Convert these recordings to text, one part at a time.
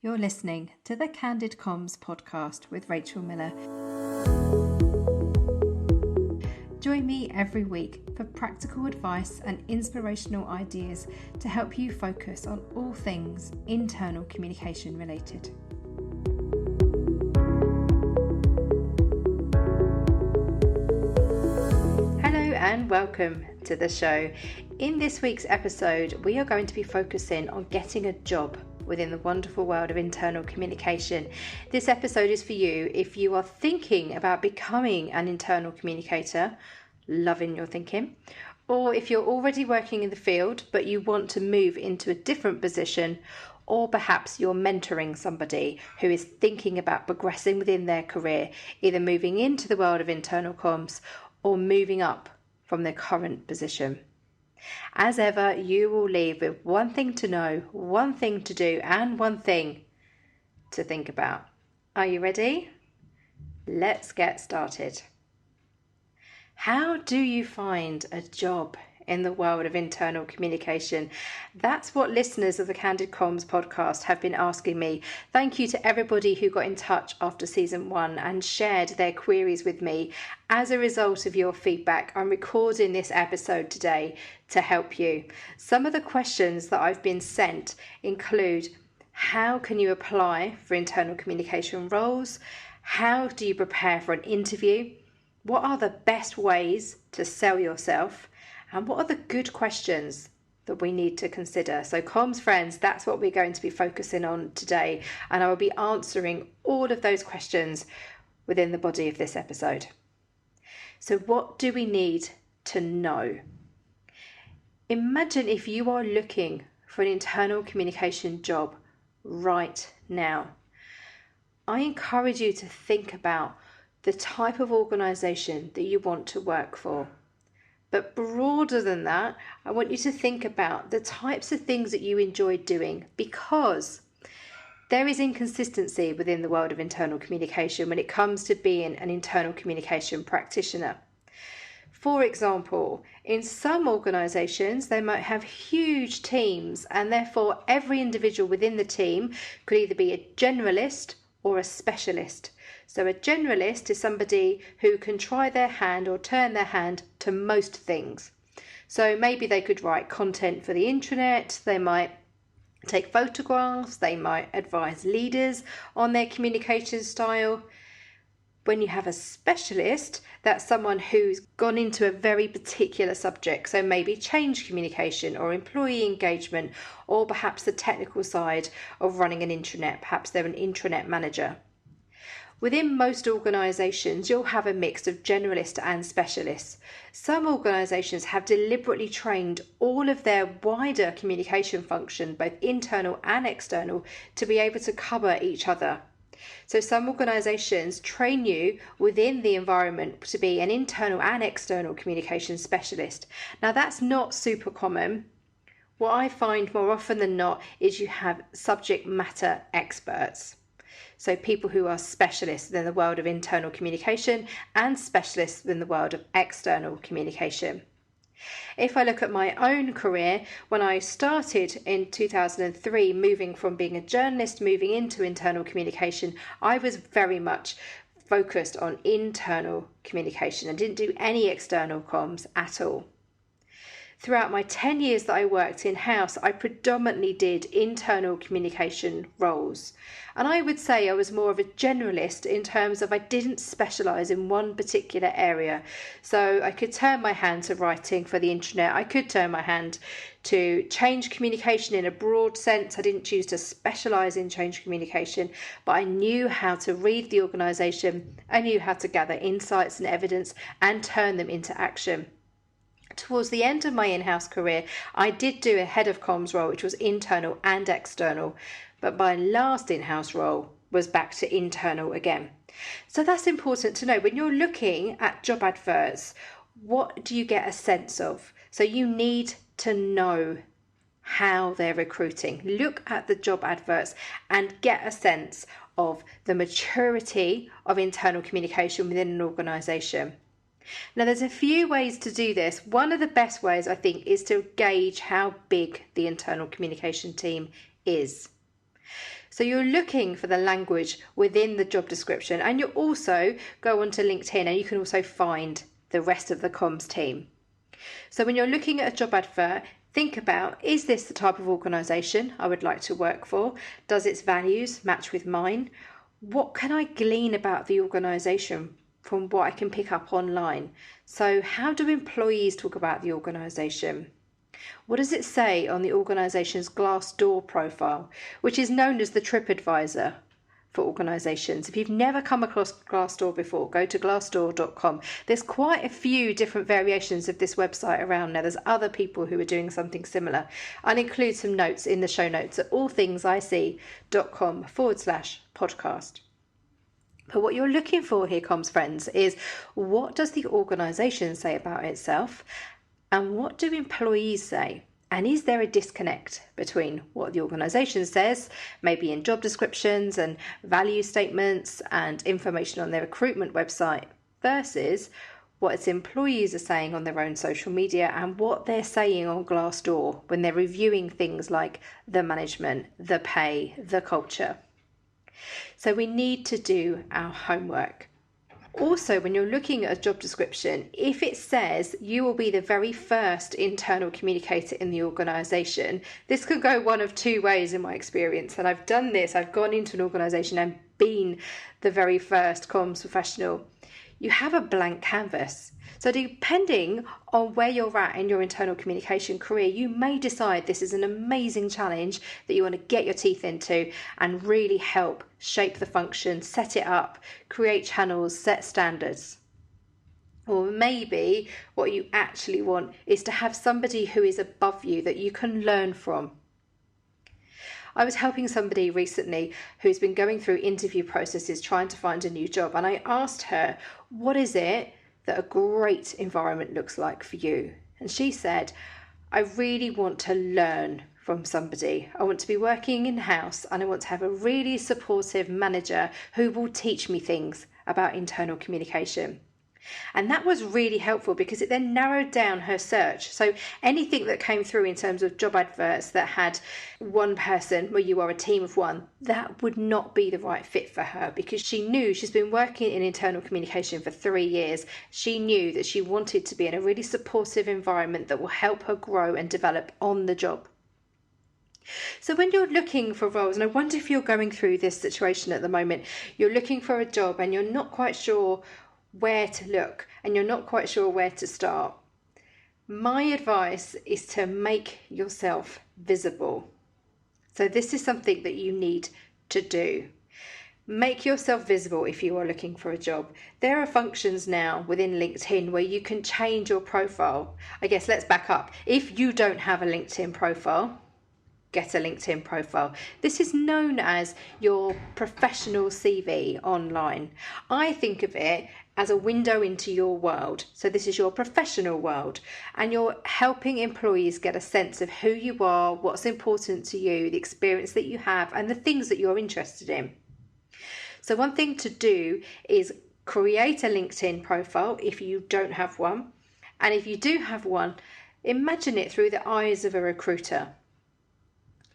You're listening to the Candid Comms podcast with Rachel Miller. Join me every week for practical advice and inspirational ideas to help you focus on all things internal communication related. Hello and welcome to the show. In this week's episode, we are going to be focusing on getting a job within the wonderful world of internal communication. This episode is for you if you are thinking about becoming an internal communicator, loving your thinking, or if you're already working in the field but you want to move into a different position, or perhaps you're mentoring somebody who is thinking about progressing within their career, either moving into the world of internal comms or moving up from their current position. As ever, you will leave with one thing to know, one thing to do, and one thing to think about. Are you ready? Let's get started. How do you find a job in the world of internal communication? That's what listeners of the Candid Comms podcast have been asking me. Thank you to everybody who got in touch after season 1 and shared their queries with me. As a result of your feedback, I'm recording this episode today to help you. Some of the questions that I've been sent include: how can you apply for internal communication roles? How do you prepare for an interview? What are the best ways to sell yourself? And what are the good questions that we need to consider? So comms friends, that's what we're going to be focusing on today. And I will be answering all of those questions within the body of this episode. So what do we need to know? Imagine if you are looking for an internal communication job right now. I encourage you to think about the type of organisation that you want to work for. But broader than that, I want you to think about the types of things that you enjoy doing, because there is inconsistency within the world of internal communication when it comes to being an internal communication practitioner. For example, in some organisations, they might have huge teams, and therefore every individual within the team could either be a generalist or a specialist. So a generalist is somebody who can try their hand or turn their hand to most things. So maybe they could write content for the intranet, they might take photographs, they might advise leaders on their communication style. When you have a specialist, that's someone who's gone into a very particular subject. So maybe change communication or employee engagement, or perhaps the technical side of running an intranet. Perhaps they're an intranet manager. Within most organisations, you'll have a mix of generalists and specialists. Some organisations have deliberately trained all of their wider communication function, both internal and external, to be able to cover each other. So some organisations train you within the environment to be an internal and external communication specialist. Now that's not super common. What I find more often than not is you have subject matter experts. So people who are specialists in the world of internal communication and specialists in the world of external communication. If I look at my own career, when I started in 2003, moving from being a journalist, moving into internal communication, I was very much focused on internal communication and didn't do any external comms at all. Throughout my 10 years that I worked in-house, I predominantly did internal communication roles. And I would say I was more of a generalist in terms of I didn't specialise in one particular area. So I could turn my hand to writing for the intranet. I could turn my hand to change communication in a broad sense. I didn't choose to specialise in change communication, but I knew how to read the organisation. I knew how to gather insights and evidence and turn them into action. Towards the end of my in-house career, I did do a head of comms role, which was internal and external, but my last in-house role was back to internal again. So that's important to know. When you're looking at job adverts, what do you get a sense of? So you need to know how they're recruiting. Look at the job adverts and get a sense of the maturity of internal communication within an organisation. Now, there's a few ways to do this. One of the best ways, I think, is to gauge how big the internal communication team is. So you're looking for the language within the job description, and you also go onto LinkedIn and you can also find the rest of the comms team. So when you're looking at a job advert, think about, is this the type of organisation I would like to work for? Does its values match with mine? What can I glean about the organisation from what I can pick up online? So how do employees talk about the organisation? What does it say on the organisation's Glassdoor profile, which is known as the TripAdvisor for organisations? If you've never come across Glassdoor before, go to glassdoor.com. There's quite a few different variations of this website around now. There's other people who are doing something similar. I'll include some notes in the show notes at allthingsic.com/podcast. But what you're looking for here, comms friends, is what does the organisation say about itself? And what do employees say? And is there a disconnect between what the organisation says, maybe in job descriptions and value statements and information on their recruitment website, versus what its employees are saying on their own social media and what they're saying on Glassdoor when they're reviewing things like the management, the pay, the culture? So we need to do our homework. Also, when you're looking at a job description, if it says you will be the very first internal communicator in the organisation, this could go one of two ways in my experience. And I've done this, I've gone into an organisation and been the very first comms professional. You have a blank canvas. So depending on where you're at in your internal communication career, you may decide this is an amazing challenge that you want to get your teeth into and really help shape the function, set it up, create channels, set standards. Or maybe what you actually want is to have somebody who is above you that you can learn from. I was helping somebody recently who's been going through interview processes trying to find a new job, and I asked her, what is it that a great environment looks like for you? And she said, I really want to learn from somebody. I want to be working in-house and I want to have a really supportive manager who will teach me things about internal communication. And that was really helpful because it then narrowed down her search. So anything that came through in terms of job adverts that had one person where you are a team of one, that would not be the right fit for her, because she knew she's been working in internal communication for 3 years. She knew that she wanted to be in a really supportive environment that will help her grow and develop on the job. So when you're looking for roles, and I wonder if you're going through this situation at the moment, you're looking for a job and you're not quite sure where to look and you're not quite sure where to start. My advice is to make yourself visible. So this is something that you need to do. Make yourself visible if you are looking for a job. There are functions now within LinkedIn where you can change your profile. I guess let's back up. If you don't have a LinkedIn profile, get a LinkedIn profile. This is known as your professional CV online. I think of it as a window into your world. So this is your professional world, and you're helping employees get a sense of who you are, what's important to you, the experience that you have, and the things that you're interested in. So one thing to do is create a LinkedIn profile if you don't have one. And if you do have one, imagine it through the eyes of a recruiter.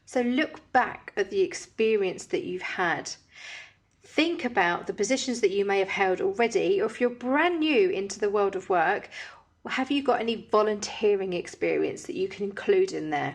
So look back at the experience that you've had. Think about the positions that you may have held already, or if you're brand new into the world of work, have you got any volunteering experience that you can include in there?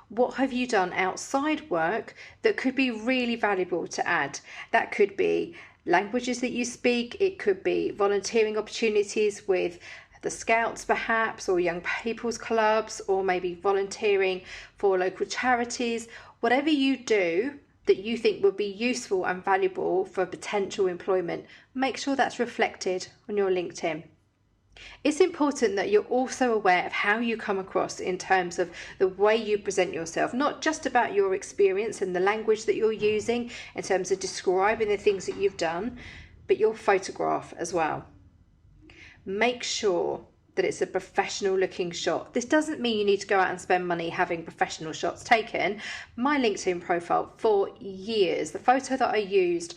What have you done outside work that could be really valuable to add? That could be languages that you speak, it could be volunteering opportunities with the Scouts perhaps, or young people's clubs, or maybe volunteering for local charities. Whatever you do that you think would be useful and valuable for potential employment, make sure that's reflected on your LinkedIn. It's important that you're also aware of how you come across in terms of the way you present yourself, not just about your experience and the language that you're using in terms of describing the things that you've done, but your photograph as well. Make sure that it's a professional looking shot. This doesn't mean you need to go out and spend money having professional shots taken. My LinkedIn profile for years, the photo that I used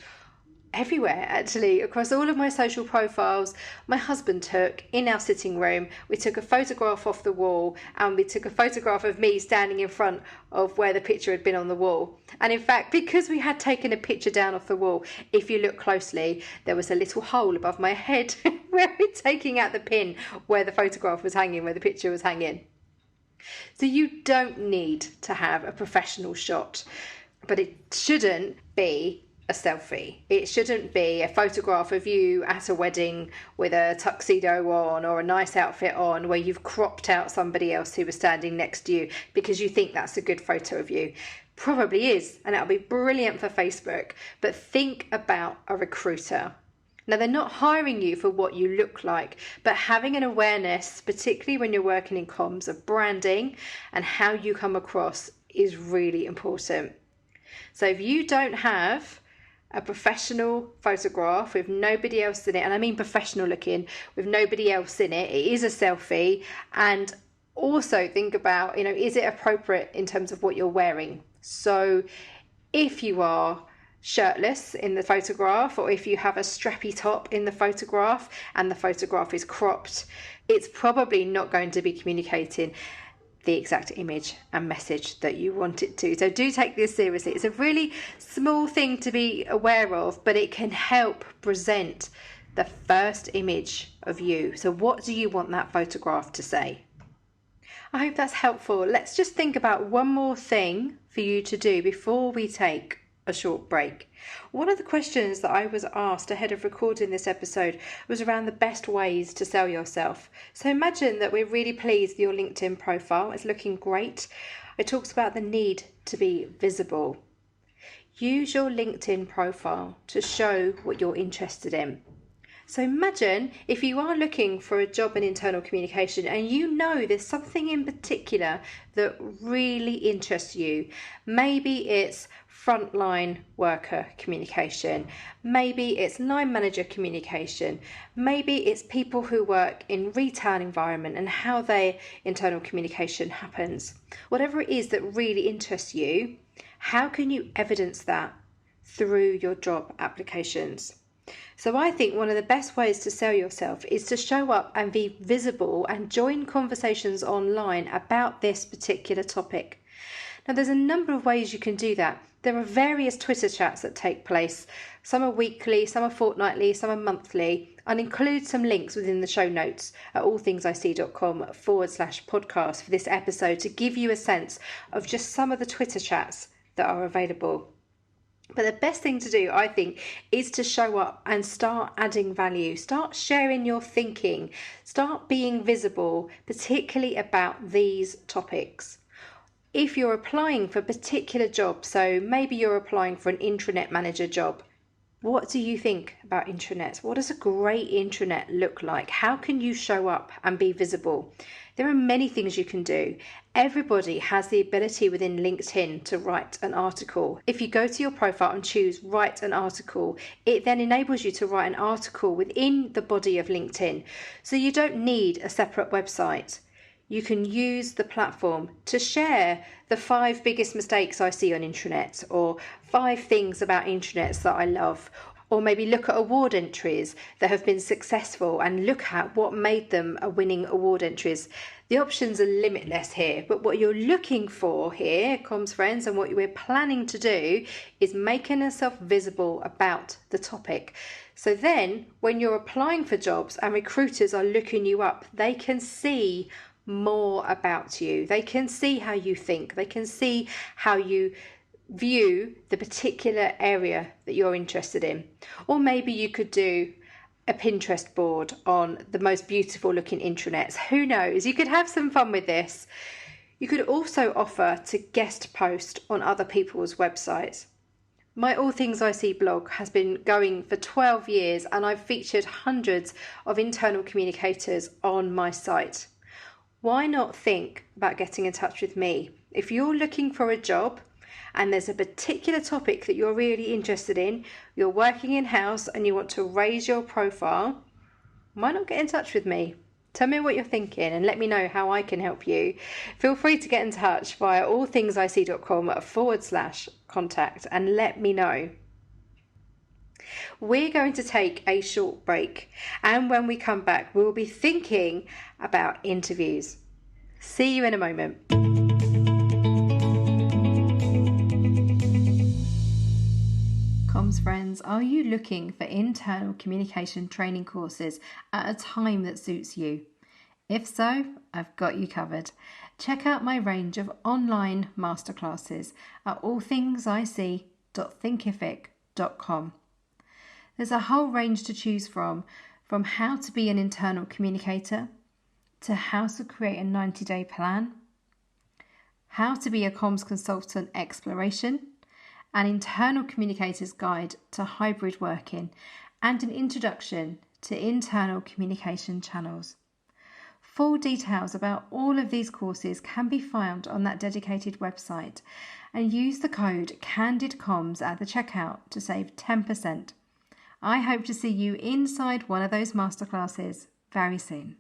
everywhere, actually, across all of my social profiles. My husband took in our sitting room. We took a photograph off the wall, and we took a photograph of me standing in front of where the picture had been on the wall. And in fact, because we had taken a picture down off the wall, if you look closely, there was a little hole above my head where we're taking out the pin where the photograph was hanging, where the picture was hanging. So you don't need to have a professional shot, but it shouldn't be a selfie. It shouldn't be a photograph of you at a wedding with a tuxedo on or a nice outfit on where you've cropped out somebody else who was standing next to you because you think that's a good photo of you. Probably is, and that'll be brilliant for Facebook, but think about a recruiter. Now, they're not hiring you for what you look like, but having an awareness, particularly when you're working in comms, of branding and how you come across is really important. So if you don't have a professional photograph with nobody else in it, and I mean professional looking, with nobody else in it, it is a selfie. And also think about, is it appropriate in terms of what you're wearing? So if you are shirtless in the photograph, or if you have a strappy top in the photograph and the photograph is cropped, it's probably not going to be communicating the exact image and message that you want it to. So do take this seriously. It's a really small thing to be aware of, but it can help present the first image of you. So what do you want that photograph to say? I hope that's helpful. Let's just think about one more thing for you to do before we take a short break. One of the questions that I was asked ahead of recording this episode was around the best ways to sell yourself. So imagine that we're really pleased with your LinkedIn profile. It's looking great. It talks about the need to be visible. Use your LinkedIn profile to show what you're interested in. So imagine if you are looking for a job in internal communication and you know there's something in particular that really interests you. Maybe it's frontline worker communication. Maybe it's line manager communication. Maybe it's people who work in retail environment and how their internal communication happens. Whatever it is that really interests you, how can you evidence that through your job applications? So I think one of the best ways to sell yourself is to show up and be visible and join conversations online about this particular topic. Now, there's a number of ways you can do that. There are various Twitter chats that take place. Some are weekly, some are fortnightly, some are monthly. I'll include some links within the show notes at allthingsic.com/podcast for this episode to give you a sense of just some of the Twitter chats that are available. But the best thing to do, I think, is to show up and start adding value. Start sharing your thinking. Start being visible, particularly about these topics. If you're applying for a particular job, so maybe you're applying for an intranet manager job, what do you think about intranets? What does a great intranet look like? How can you show up and be visible? There are many things you can do. Everybody has the ability within LinkedIn to write an article. If you go to your profile and choose write an article, it then enables you to write an article within the body of LinkedIn. So you don't need a separate website. You can use the platform to share the 5 biggest mistakes I see on intranets, or 5 things about intranets that I love, or maybe look at award entries that have been successful and look at what made them a winning award entries. The options are limitless here, but what you're looking for here, comms friends, and what we're planning to do is making yourself visible about the topic. So then when you're applying for jobs and recruiters are looking you up, they can see more about you. They can see how you think. They can see how you view the particular area that you're interested in. Or maybe you could do a Pinterest board on the most beautiful looking intranets. Who knows? You could have some fun with this. You could also offer to guest post on other people's websites. My All Things IC blog has been going for 12 years and I've featured hundreds of internal communicators on my site. Why not think about getting in touch with me? If you're looking for a job and there's a particular topic that you're really interested in, you're working in-house and you want to raise your profile, why not get in touch with me? Tell me what you're thinking and let me know how I can help you. Feel free to get in touch via allthingsic.com/contact and let me know. we're going to take a short break. And when we come back, we'll be thinking about interviews. See you in a moment. Comms friends, are you looking for internal communication training courses at a time that suits you? If so, I've got you covered. Check out my range of online masterclasses at allthingsic.thinkific.com. There's a whole range to choose from how to be an internal communicator, to how to create a 90-day plan, how to be a comms consultant exploration, an internal communicator's guide to hybrid working, and an introduction to internal communication channels. Full details about all of these courses can be found on that dedicated website, and use the code CANDIDCOMMS at the checkout to save 10%. I hope to see you inside one of those masterclasses very soon.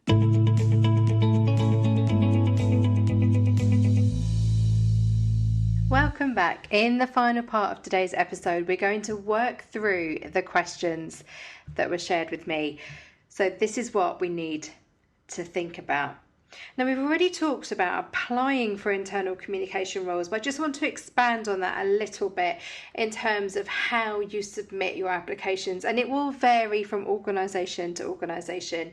Welcome back. In the final part of today's episode, we're going to work through the questions that were shared with me. So this is what we need to think about. Now, we've already talked about applying for internal communication roles, but I just want to expand on that a little bit in terms of how you submit your applications, and it will vary from organisation to organisation.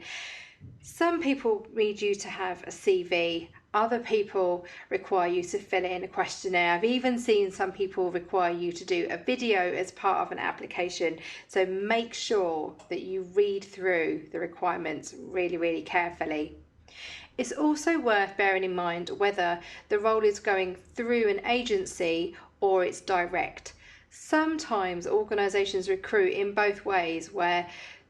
Some people need you to have a CV. Other people require you to fill in a questionnaire. I've even seen some people require you to do a video as part of an application. So make sure that you read through the requirements really, really carefully. It's also worth bearing in mind whether the role is going through an agency or it's direct. Sometimes organisations recruit in both ways, where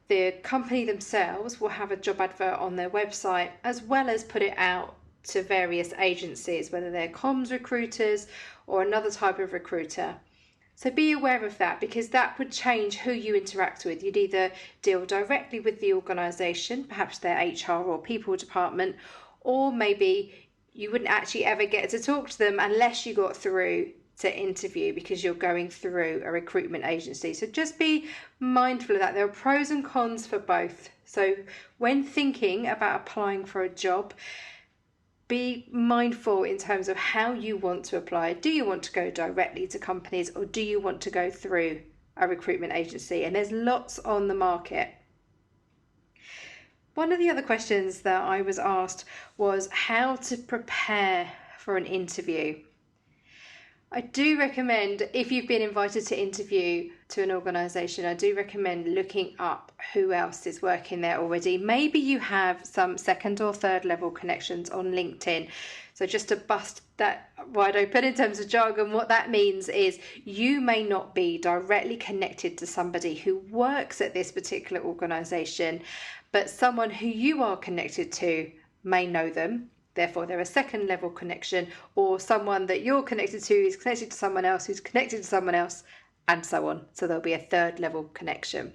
the company themselves will have a job advert on their website as well as put it out to various agencies, whether they're comms recruiters or another type of recruiter. So be aware of that, because that would change who you interact with. You'd either deal directly with the organisation, perhaps their HR or people department, or maybe you wouldn't actually ever get to talk to them unless you got through to interview, because you're going through a recruitment agency. So just be mindful of that. There are pros and cons for both. So when thinking about applying for a job, be mindful in terms of how you want to apply. Do you want to go directly to companies, or do you want to go through a recruitment agency? And there's lots on the market. One of the other questions that I was asked was how to prepare for an interview. I do recommend, if you've been invited to interview to an organisation, I do recommend looking up who else is working there already. Maybe you have some second or third level connections on LinkedIn. So just to bust that wide open in terms of jargon, what that means is you may not be directly connected to somebody who works at this particular organisation, but someone who you are connected to may know them. Therefore, they're a second level connection, or someone that you're connected to is connected to someone else who's connected to someone else, and so on. So there'll be a third level connection.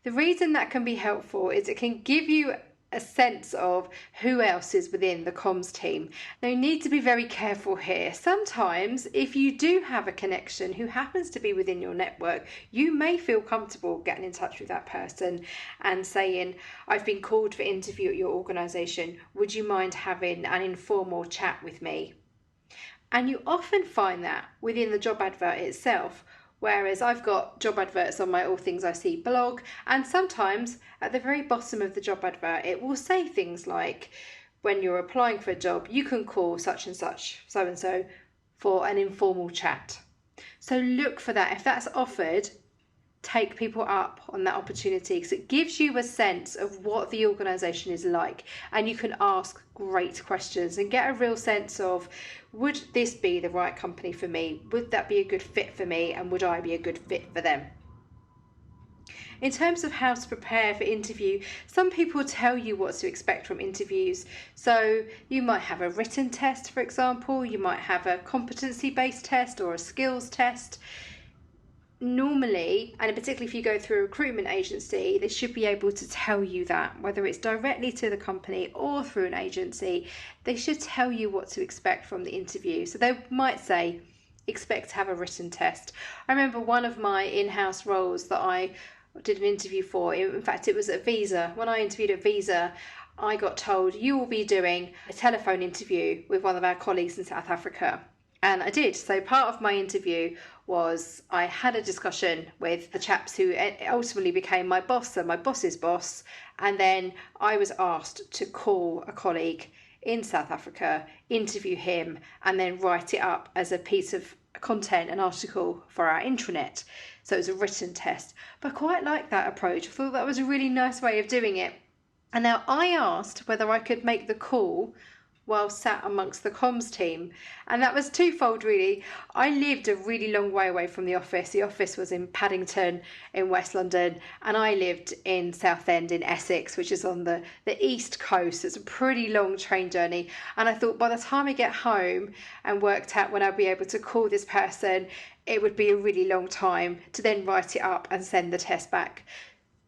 The reason that can be helpful is it can give you a sense of who else is within the comms team. Now, you need to be very careful here. Sometimes if you do have a connection who happens to be within your network, you may feel comfortable getting in touch with that person and saying, I've been called for interview at your organisation. Would you mind having an informal chat with me? And you often find that within the job advert itself. Whereas I've got job adverts on my All Things IC blog, and sometimes at the very bottom of the job advert, it will say things like, when you're applying for a job, you can call such and such, so-and-so, for an informal chat. So look for that. If that's offered, take people up on that opportunity, because it gives you a sense of what the organisation is like, and you can ask great questions and get a real sense of, would this be the right company for me? Would that be a good fit for me? And would I be a good fit for them? In terms of how to prepare for interview, some people tell you what to expect from interviews. So you might have a written test, for example. You might have a competency-based test or a skills test. Normally, and particularly if you go through a recruitment agency, they should be able to tell you that, whether it's directly to the company or through an agency. They should tell you what to expect from the interview. So they might say, expect to have a written test. I remember one of my in-house roles that I did an interview for, in fact it was at Visa. When I interviewed at Visa, I got told you will be doing a telephone interview with one of our colleagues in South Africa. And I did. So part of my interview was I had a discussion with the chaps who ultimately became my boss and my boss's boss. And then I was asked to call a colleague in South Africa, interview him, and then write it up as a piece of content, an article for our intranet. So it was a written test. But I quite like that approach. I thought that was a really nice way of doing it. And now I asked whether I could make the call while sat amongst the comms team. And that was twofold really. I lived a really long way away from the office. The office was in Paddington in West London, and I lived in Southend in Essex, which is on the east coast. It's a pretty long train journey. And I thought by the time I get home and worked out when I'd be able to call this person, it would be a really long time to then write it up and send the test back.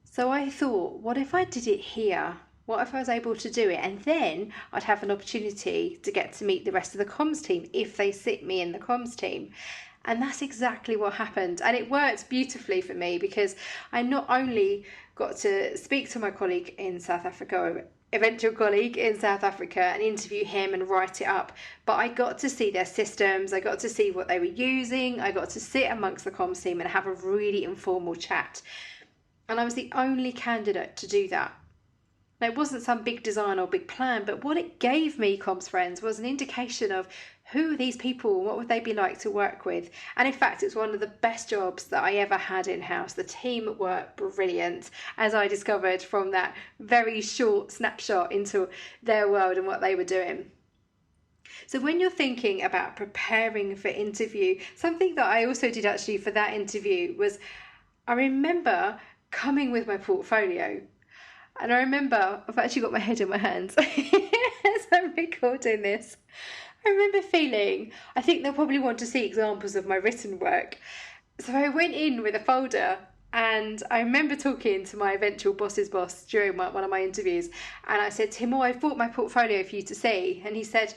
So I thought, what if I did it here? What if I was able to do it? And then I'd have an opportunity to get to meet the rest of the comms team if they sit me in the comms team. And that's exactly what happened. And it worked beautifully for me because I not only got to speak to my colleague in South Africa, eventual colleague in South Africa, and interview him and write it up, but I got to see their systems, I got to see what they were using, I got to sit amongst the comms team and have a really informal chat. And I was the only candidate to do that. Now, it wasn't some big design or big plan, but what it gave me, comms friends, was an indication of who are these people, what would they be like to work with. And in fact, it's one of the best jobs that I ever had in-house. The team were brilliant, as I discovered from that very short snapshot into their world and what they were doing. So when you're thinking about preparing for interview, something that I also did actually for that interview was I remember coming with my portfolio. And I remember, I've actually got my head in my hands as I'm recording this. I remember feeling, I think they'll probably want to see examples of my written work. So I went in with a folder, and I remember talking to my eventual boss's boss during one of my interviews. And I said to him, I've brought my portfolio for you to see. And he said,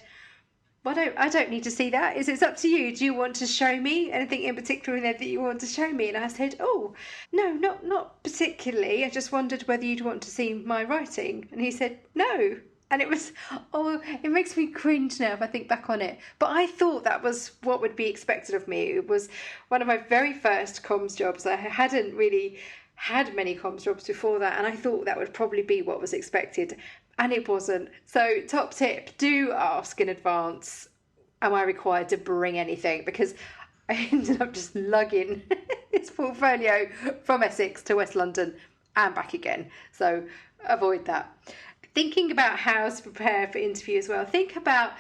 well, I don't need to see that. It's up to you. Do you want to show me anything in particular in there that you want to show me? And I said, oh, no, not particularly. I just wondered whether you'd want to see my writing. And he said, no. And it was, it makes me cringe now if I think back on it. But I thought that was what would be expected of me. It was one of my very first comms jobs. I hadn't really had many comms jobs before that, and I thought that would probably be what was expected. And it wasn't. So top tip, do ask in advance, am I required to bring anything? Because I ended up just lugging this portfolio from Essex to West London and back again. So avoid that. Thinking about how to prepare for interview as well, think about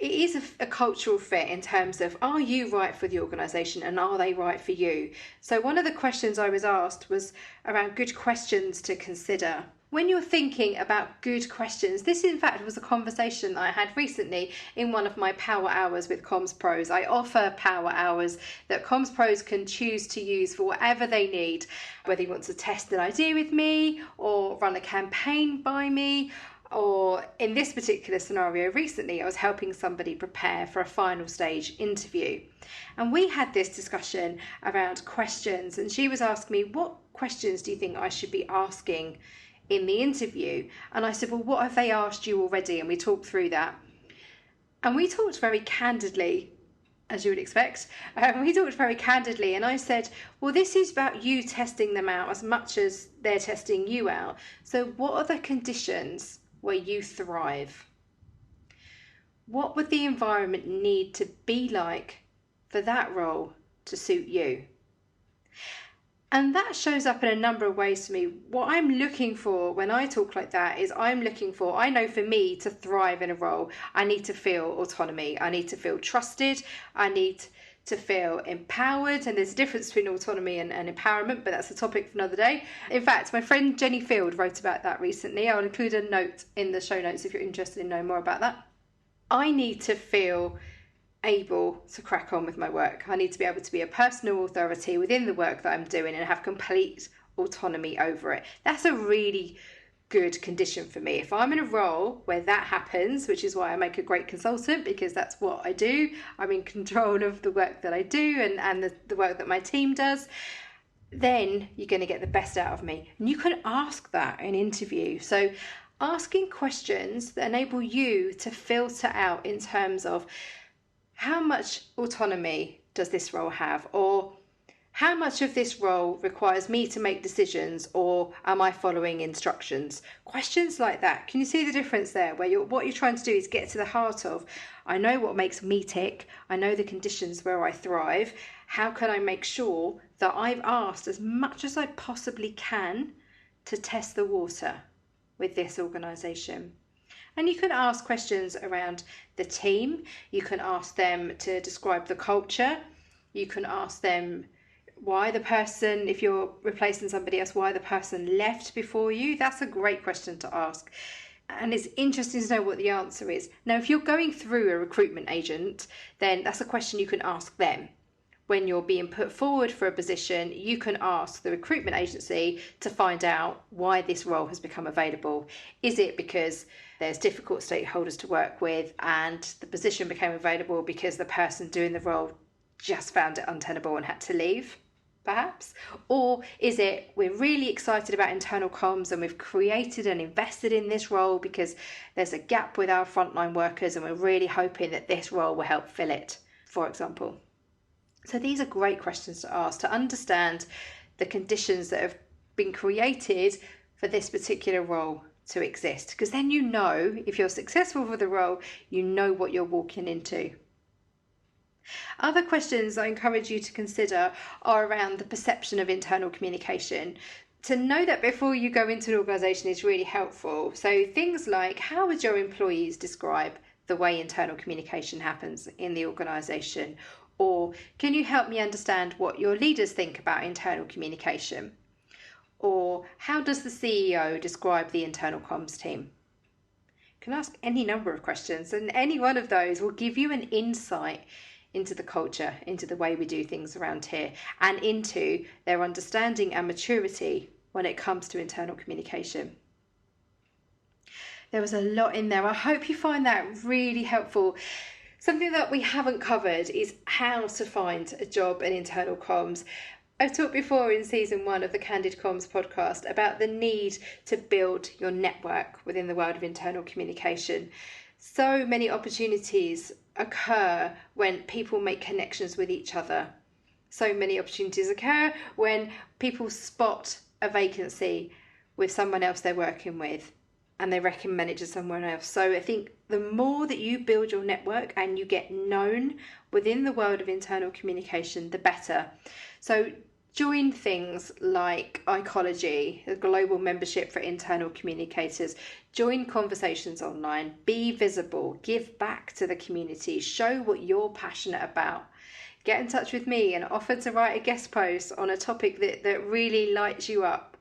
it is a cultural fit in terms of, are you right for the organisation and are they right for you? So one of the questions I was asked was around good questions to consider. When you're thinking about good questions, this in fact was a conversation that I had recently in one of my power hours with Comms Pros. I offer power hours that Comms Pros can choose to use for whatever they need, whether you want to test an idea with me or run a campaign by me, or in this particular scenario recently, I was helping somebody prepare for a final stage interview. And we had this discussion around questions, and she was asking me, what questions do you think I should be asking in the interview? And I said, well, what have they asked you already? And we talked through that. And we talked very candidly, as you would expect. We talked very candidly, and I said, well, this is about you testing them out as much as they're testing you out. So what are the conditions where you thrive? What would the environment need to be like for that role to suit you? And that shows up in a number of ways for me. What I'm looking for when I talk like that is I know for me to thrive in a role, I need to feel autonomy. I need to feel trusted. I need to feel empowered. And there's a difference between autonomy and empowerment, but that's a topic for another day. In fact, my friend Jenny Field wrote about that recently. I'll include a note in the show notes if you're interested in knowing more about that. I need to feel able to crack on with my work. I need to be able to be a personal authority within the work that I'm doing and have complete autonomy over it. That's a really good condition for me. If I'm in a role where that happens, which is why I make a great consultant, because that's what I do, I'm in control of the work that I do and the work that my team does, then you're going to get the best out of me. And you can ask that in interview. So asking questions that enable you to filter out in terms of how much autonomy does this role have, or how much of this role requires me to make decisions, or am I following instructions? Questions like that. Can you see the difference there? Where what you're trying to do is get to the heart of, I know what makes me tick. I know the conditions where I thrive. How can I make sure that I've asked as much as I possibly can to test the water with this organisation? And you can ask questions around the team. You can ask them to describe the culture. You can ask them why the person, if you're replacing somebody else, why the person left before you. That's a great question to ask. And it's interesting to know what the answer is. Now, if you're going through a recruitment agent, then that's a question you can ask them. When you're being put forward for a position, you can ask the recruitment agency to find out why this role has become available. Is it because there's difficult stakeholders to work with and the position became available because the person doing the role just found it untenable and had to leave, perhaps? Or is it we're really excited about internal comms and we've created and invested in this role because there's a gap with our frontline workers and we're really hoping that this role will help fill it, for example? So these are great questions to ask to understand the conditions that have been created for this particular role to exist, because then you know, if you're successful for the role, you know what you're walking into. Other questions I encourage you to consider are around the perception of internal communication. To know that before you go into an organisation is really helpful. So things like, how would your employees describe the way internal communication happens in the organisation? Or can you help me understand what your leaders think about internal communication? Or how does the CEO describe the internal comms team? You can ask any number of questions, and any one of those will give you an insight into the culture, into the way we do things around here, and into their understanding and maturity when it comes to internal communication. There was a lot in there. I hope you find that really helpful. Something that we haven't covered is how to find a job in internal comms. I've talked before in season 1 of the Candid Comms podcast about the need to build your network within the world of internal communication. So many opportunities occur when people make connections with each other. So many opportunities occur when people spot a vacancy with someone else they're working with and they recommend it to someone else. So I think the more that you build your network and you get known within the world of internal communication, the better. So join things like Ecology, a global membership for internal communicators. Join conversations online, be visible, give back to the community, show what you're passionate about. Get in touch with me and offer to write a guest post on a topic that really lights you up.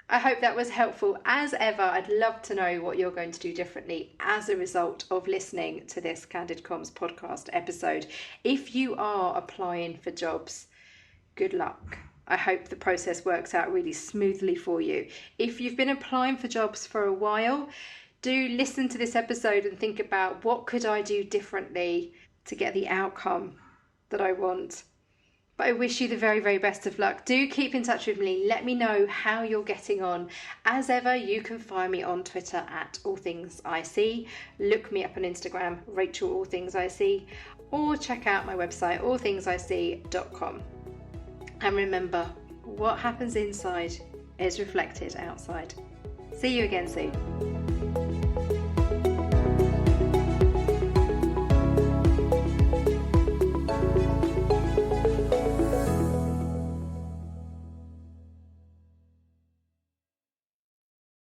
I hope that was helpful. As ever, I'd love to know what you're going to do differently as a result of listening to this Candid Comms podcast episode. If you are applying for jobs, good luck. I hope the process works out really smoothly for you. If you've been applying for jobs for a while, do listen to this episode and think about what could I do differently to get the outcome that I want. But I wish you the very, very best of luck. Do keep in touch with me. Let me know how you're getting on. As ever, you can find me on Twitter at All Things IC. Look me up on Instagram, Rachel All Things IC, or check out my website, allthingsic.com. And remember, what happens inside is reflected outside. See you again soon.